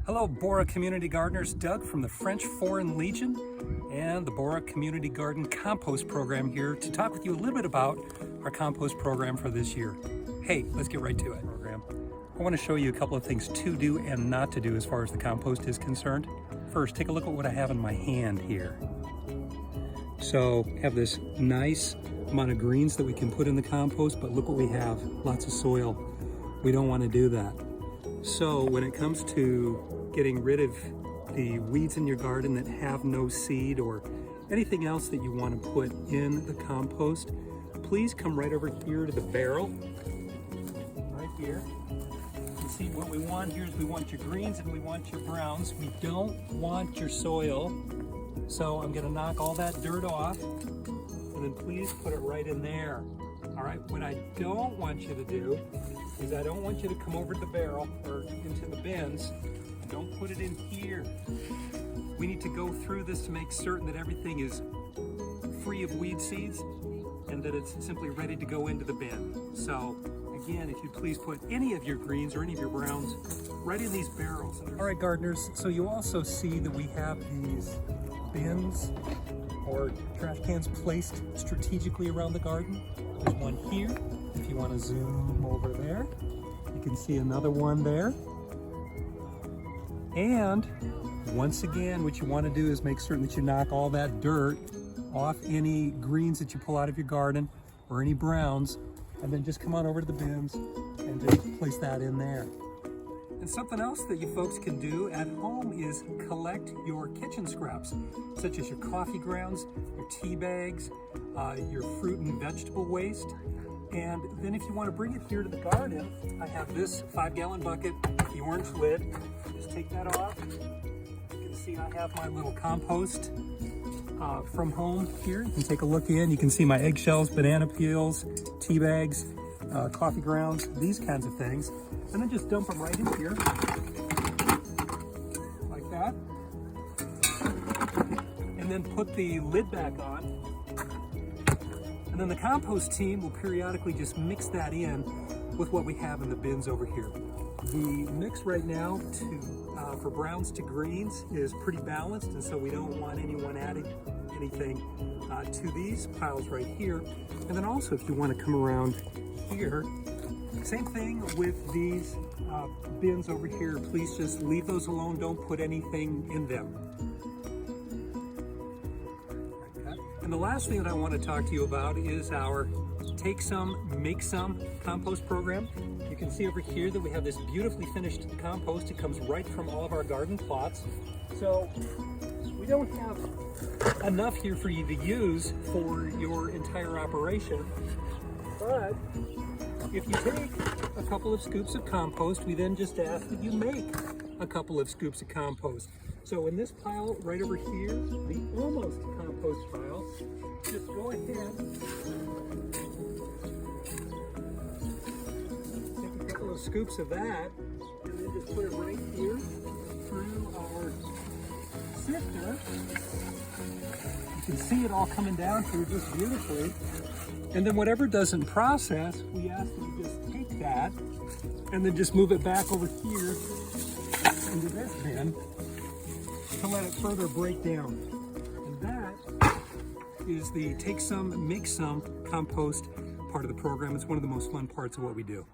Hello, Borah Community Gardeners. Doug from the French Foreign Legion and the Borah Community Garden Compost Program here to talk with you a little bit about our compost program for this year. Hey, let's get right to it. I want to show you a couple of things to do and not to do as far as the compost is concerned. First, take a look at what I have in my hand here. So, I have this nice amount of greens that we can put in the compost, but look what we have, lots of soil. We don't want to do that. So when it comes to getting rid of the weeds in your garden that have no seed or anything else that you want to put in the compost, please come right over here to the barrel, right here. You can see what we want here is we want your greens and we want your browns. We don't want your soil. So I'm going to knock all that dirt off, and then please put it right in there. All right, what I don't want you to do is I don't want you to come over to the barrel or into the bins. Don't put it in here. We need to go through this to make certain that everything is free of weed seeds and that it's simply ready to go into the bin. So again, if you please put any of your greens or any of your browns right in these barrels. All right, gardeners, so you also see that we have these bins or trash cans placed strategically around the garden. There's one here. If you want to zoom over there, you can see another one there. And once again, what you want to do is make certain that you knock all that dirt off any greens that you pull out of your garden or any browns, and then just come on over to the bins and just place that in there. And something else that you folks can do at home is collect your kitchen scraps, such as your coffee grounds, your tea bags, your fruit and vegetable waste. And then if you want to bring it here to the garden, I have this 5-gallon bucket, the orange lid. Just take that off. You can see I have my little compost from home here. You can take a look in. You can see my eggshells, banana peels, tea bags, coffee grounds, these kinds of things. And then just dump them right in here, like that. And then put the lid back on. And then the compost team will periodically just mix that in with what we have in the bins over here. The mix right now for browns to greens is pretty balanced, and so we don't want anyone adding anything to these piles right here. And then also, if you want to come around here, same thing with these bins over here. Please just leave those alone. Don't put anything in them. And the last thing that I want to talk to you about is our Take Some, Make Some compost program. You can see over here that we have this beautifully finished compost. It comes right from all of our garden plots. So we don't have enough here for you to use for your entire operation. But if you take a couple of scoops of compost, we then just ask that you make a couple of scoops of compost. So in this pile right over here, the almost compost pile, just go ahead, take a couple of scoops of that, and then just put it right here through our sifter. You can see it all coming down here just beautifully. And then whatever doesn't process, we ask that you just take that and then just move it back over here into this bin to let it further break down. And that is the Take Some, Make Some compost part of the program. It's one of the most fun parts of what we do.